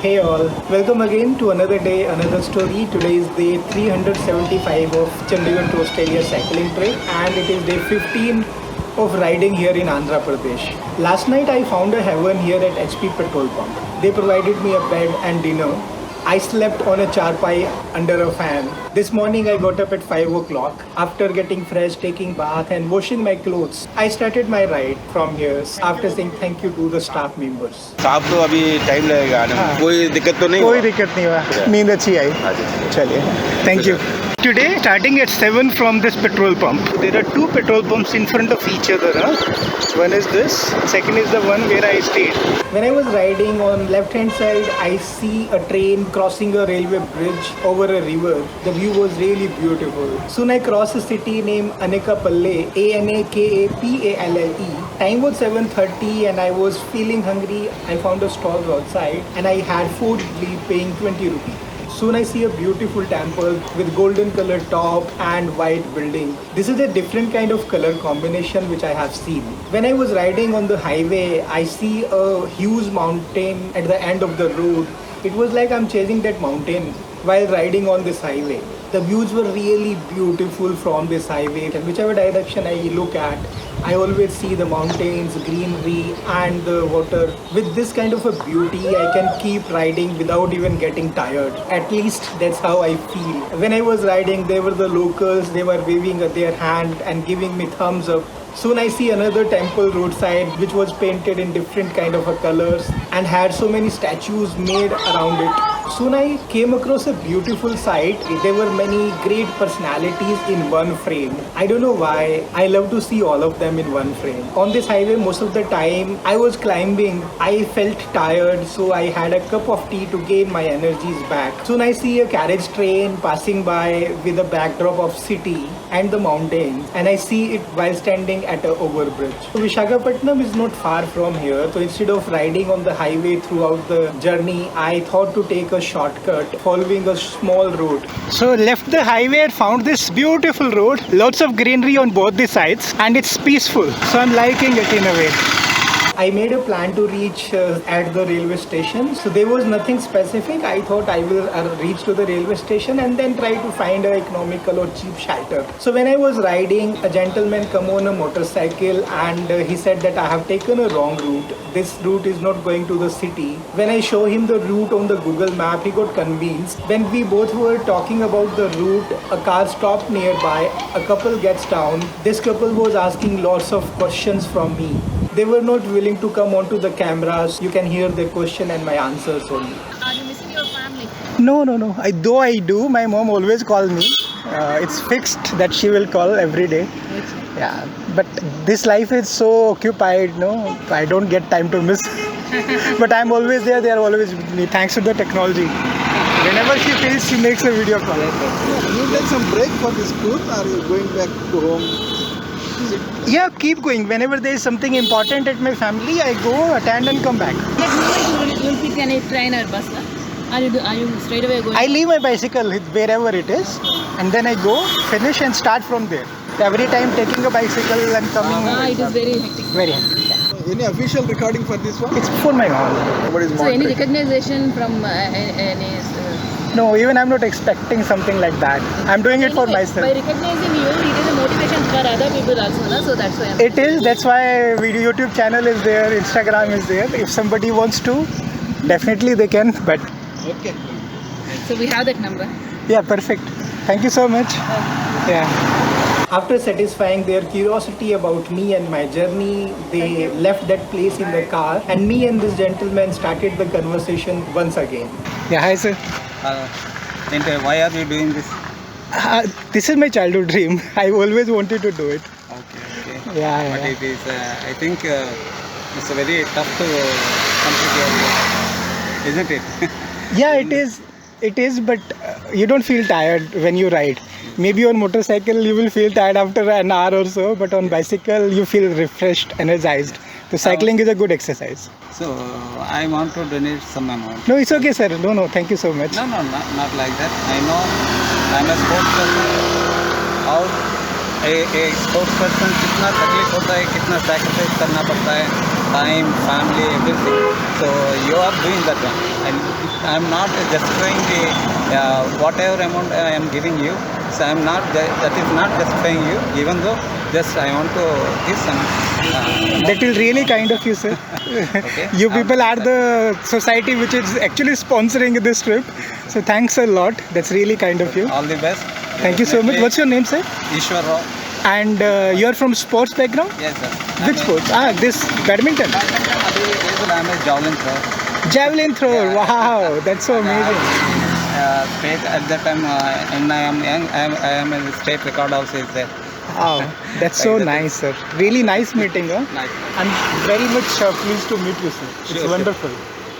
Hey all, welcome again to another day, another story. Today is day 375 of Chandigarh to Australia cycling trip and it is day 15 of riding here in Andhra Pradesh. Last night I found a heaven here at HP petrol pump. They provided me a bed and dinner. I slept on a charpai under a fan. This morning I got up at 5 o'clock. After getting fresh, taking bath and washing my clothes, I started my ride from here after saying thank you to the staff members. साहब तो अभी time लगेगा आने में कोई दिक्कत तो नहीं कोई हुआ? दिक्कत नहीं हुआ नींद अच्छी आई चलिए thank you Today, starting at 7 from this petrol pump, there are two petrol pumps in front of each other. One is this, second is the one where I stayed. When I was riding on left hand side, I see a train crossing a railway bridge over a river. The view was really beautiful. Soon I crossed a city named Anekapalle, Anekapale. Time was 7:30 and I was feeling hungry. I found a stall outside and I had food paying 20 rupees. Soon I see a beautiful temple with golden colored top and white building. This is a different kind of color combination which I have seen. When I was riding on the highway, I see a huge mountain at the end of the road. It was like I'm chasing that mountain while riding on this highway. The views were really beautiful from this highway and whichever direction I look at, I always see the mountains, greenery and the water. With this kind of a beauty, I can keep riding without even getting tired. At least that's how I feel. When I was riding, there were the locals, they were waving their hand and giving me thumbs up. Soon I see another temple roadside which was painted in different kind of colors and had so many statues made around it. Soon I came across a beautiful sight. There were many great personalities in one frame. I don't know why. I love to see all of them in one frame. On this highway, most of the time I was climbing. I felt tired, so I had a cup of tea to gain my energies back. Soon I see a carriage train passing by with a backdrop of city and the mountains, and I see it while standing at a overbridge. So Visakhapatnam is not far from here. So instead of riding on the highway throughout the journey, I thought to take a shortcut following a small road. So left the highway and found this beautiful road. Lots of greenery on both the sides and it's peaceful. So I'm liking it in a way. I made a plan to reach at the railway station. So there was nothing specific. I thought I will reach to the railway station and then try to find a economical or cheap shelter. So when I was riding, a gentleman come on a motorcycle and he said that I have taken a wrong route. This route is not going to the city. When I show him the route on the Google map, he got convinced. When we both were talking about the route, a car stopped nearby. A couple gets down. This couple was asking lots of questions from me. They were not willing to come onto the cameras. You can hear their question and my answers only. Are you missing your family? No. Though I do, my mom always calls me. It's fixed that she will call every day. Yeah, but this life is so occupied, no? I don't get time to miss. But I'm always there. They are always with me. Thanks to the technology. Whenever she feels, she makes a video call. You take some break for this tour, or are you going back to home? Yeah, keep going. Whenever there is something important at my family, I go, attend and come back. Like you will pick any train or bus, na? Are you straight away going? I leave my bicycle wherever it is and then I go, finish and start from there. Every time taking a bicycle and coming. It is very hectic. Very hectic. Any official recording for this one? It's for my mom. What is So any monitoring? recognition from any? No, even I'm not expecting something like that. I'm doing it for Anyway, myself. By recognizing you, it is a motivation for other people also, na? So that's why. It is, that's why video YouTube channel is there, Instagram is there. If somebody wants to, definitely they can, but Okay. So we have that number. yeah, perfect. Thank you so much. Yeah. After satisfying their curiosity about me and my journey, they left that place in the car and me and this gentleman started the conversation once again. Yeah, hi sir. And why are you doing this? This is my childhood dream. I always wanted to do it. Okay. Yeah. But it is, I think it's very tough to complete your, isn't it? Yeah, it is. It is, but you don't feel tired when you ride. Maybe on motorcycle you will feel tired after an hour or so, but on bicycle you feel refreshed, energized. So cycling is a good exercise. So I want to donate some amount. No, it's okay, sir. No. Thank you so much. No, not like that. I know I'm a sports person. How a sports person कितना तकलीफ होता है, कितना sacrifice करना पड़ता है, time, family, everything. So you are doing that one. And I'm not justifying the whatever amount I am giving you. So I'm not that is not justifying you. Even though just I want to give some. That is really kind of you, sir. Okay. You people are the society which is actually sponsoring this trip. So thanks a lot. That's really kind of you. All the best. Thank you so much. What's your name, sir? Ishwar Rao. And you're from sports background? Yes, sir. Which sports? This badminton. I'm a javelin thrower. Javelin thrower. Wow, that's so amazing. State at that time, when I am young, I am a state record also is there. Wow, that's so nice, sir. Really nice meeting. Huh? Nice. I'm very much pleased to meet you, sir. It's Sure, wonderful.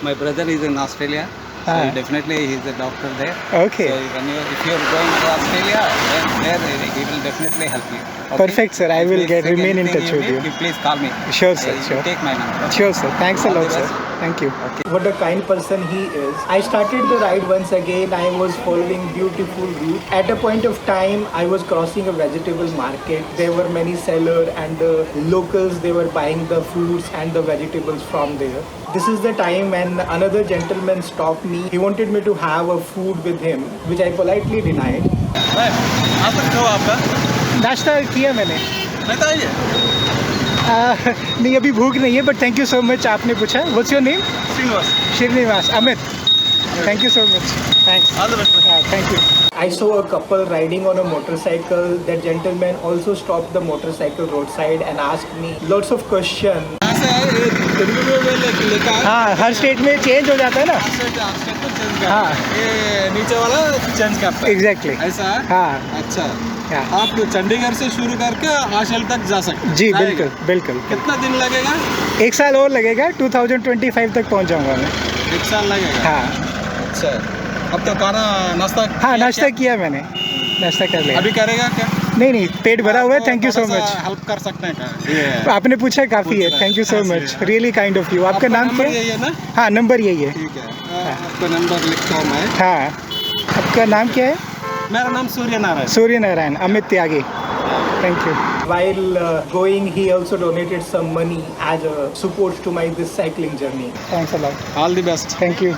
My brother is in Australia. So Ah. definitely he's a doctor there. Okay. So if you're going to Australia, then there he will definitely help you. Okay? Perfect, sir. I will If remain in anything touch with need, you. Please call me. Sure, sir, You sure. Take my number. Sure, sir. Thanks a All lot, the sir. best. Thank you. What a kind person he is. I started the ride once again. I was following beautiful route. At a point of time, I was crossing a vegetable market. There were many sellers and the locals, they were buying the fruits and the vegetables from there. This is the time when another gentleman stopped me. He wanted me to have a food with him, which I politely denied. नाश्ता किया मैंने नहीं अभी भूख नहीं है but thank you so much आपने पूछा what's your name Srinivas Amit thank you so much thanks thank you I saw a couple riding on a motorcycle. That gentleman also stopped the motorcycle roadside and asked me lots of questions. हाँ हर state में change हो जाता है ना हाँ ये नीचे वाला चेंज करता है एग्जैक्टली ऐसा है? हाँ अच्छा हाँ आप चंडीगढ़ से शुरू करके आशल तक जा सकते हैं जी आएगा। बिल्कुल बिल्कुल कितना दिन लगेगा? एक साल और लगेगा 2025 तक पहुंच जाऊंगा मैं एक साल लगेगा। हाँ अच्छा अब तो खाना नाश्ता हाँ नाश्ता किया मैंने नाश्ता कर लिया अभी करेगा क्या? नहीं नहीं पेट भरा हुआ है thank you so much help कर सकते हैं क्या? ये आपने पूछा काफ़ी है thank you so much really kind of you आपका नाम क्या नंबर है यही है ना? हाँ नंबर यही है ठीक है आपका नंबर लिखता हूँ मैं। हाँ आपका नाम क्या है मेरा नाम Surya Narayan. Surya Narayan Amit Tyagi thank you While going, he also donated some money as a support to my this cycling journey. Thanks a lot. All the best. Thank you.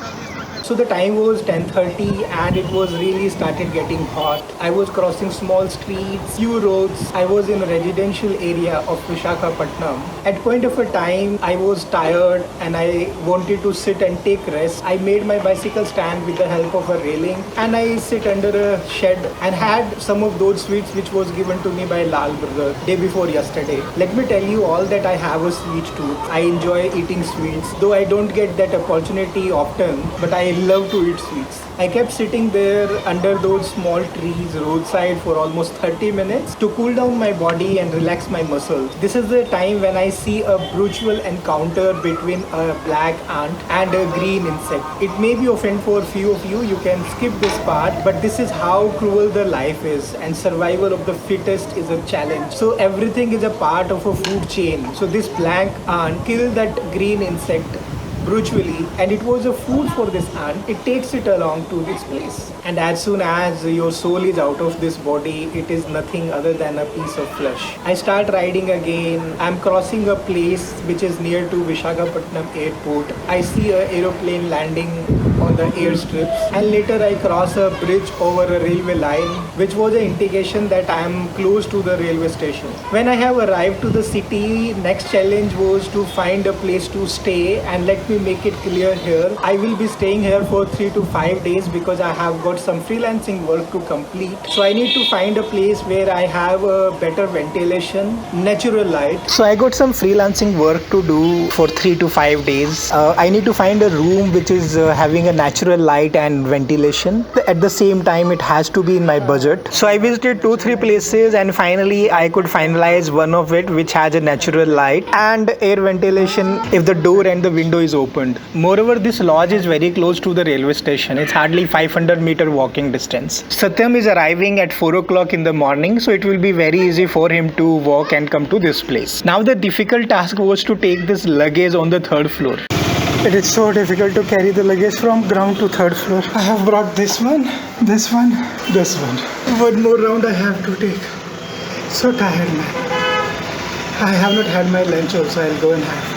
So the time was 10:30 and it was really started getting hot. I was crossing small streets, few roads. I was in a residential area of Visakhapatnam. At point of a time, I was tired and I wanted to sit and take rest. I made my bicycle stand with the help of a railing and I sit under a shed and had some of those sweets which was given to me by Lal brother day before yesterday. Let me tell you all that I have a sweet tooth. I enjoy eating sweets, though I don't get that opportunity often, but I love to eat sweets. I kept sitting there under those small trees roadside for almost 30 minutes to cool down my body and relax my muscles. This is the time when I see a brutal encounter between a black ant and a green insect. It may be offensive for few of you, you can skip this part, but this is how cruel the life is and survival of the fittest is a challenge. So everything is a part of a food chain. So this black ant killed that green insect brutally and it was a food for this ant. It takes it along to this place and as soon as your soul is out of this body it is nothing other than a piece of flesh. I start riding again. I'm crossing a place which is near to Visakhapatnam airport. I see a aeroplane landing on the airstrips and later I cross a bridge over a railway line which was an indication that I am close to the railway station. When I have arrived to the city, next challenge was to find a place to stay and let me make it clear here. I will be staying here for 3 to 5 days because I have got some freelancing work to complete. So I need to find a place where I have a better ventilation, natural light. So I got some freelancing work to do for 3 to 5 days. I need to find a room which is having a natural light and ventilation. At the same time, it has to be in my budget. So I visited 2-3 places and finally I could finalize one of it which has a natural light and air ventilation if the door and the window is opened. Moreover, this lodge is very close to the railway station. It's hardly 500-meter walking distance. Satyam is arriving at 4 o'clock in the morning, so it will be very easy for him to walk and come to this place. Now the difficult task was to take this luggage on the 3rd floor. It is so difficult to carry the luggage from ground to 3rd floor. I have brought this one, this one, this one. One more round I have to take. So tired, man. I have not had my lunch also. I'll go and have.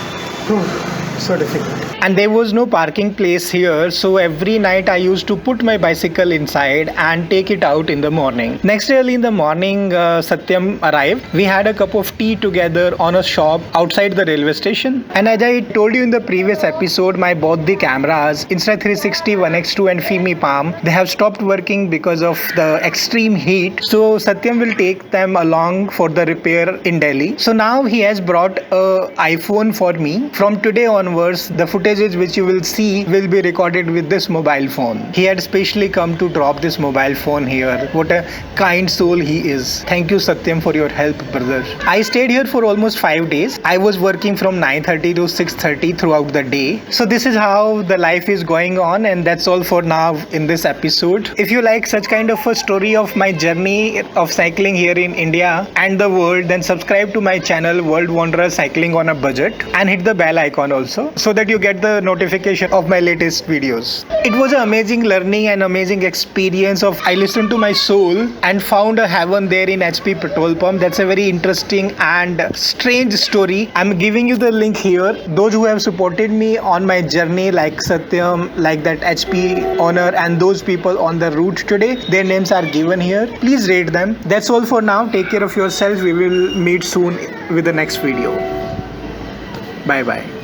Oh, so difficult. and there was no parking place here, so every night I used to put my bicycle inside and take it out in the morning. Next day early in the morning, Satyam arrived. We had a cup of tea together on a shop outside the railway station, and as I told you in the previous episode, my both the cameras, Insta360 One X2 and Fimi Palm, they have stopped working because of the extreme heat, so Satyam will take them along for the repair in Delhi. So now he has brought a iPhone for me. From today onwards, the footages which you will see will be recorded with this mobile phone. He had specially come to drop this mobile phone here. What a kind soul he is. Thank you, Satyam, for your help, brother. I stayed here for almost 5 days. I was working from 9:30 to 6:30 throughout the day. So this is how the life is going on, and that's all for now in this episode. If you like such kind of a story of my journey of cycling here in India and the world, then subscribe to my channel World Wanderer Cycling on a Budget and hit the bell icon also, so that you get the notification of my latest videos. It was an amazing learning and amazing experience of I listened to my soul and found a heaven there in HP petrol pump. That's a very interesting and strange story. I'm giving you the link here. Those who have supported me on my journey, like Satyam, like that HP owner, and those people on the route today, their names are given here. Please rate them. That's all for now. Take care of yourself. We will meet soon with the next video. Bye bye.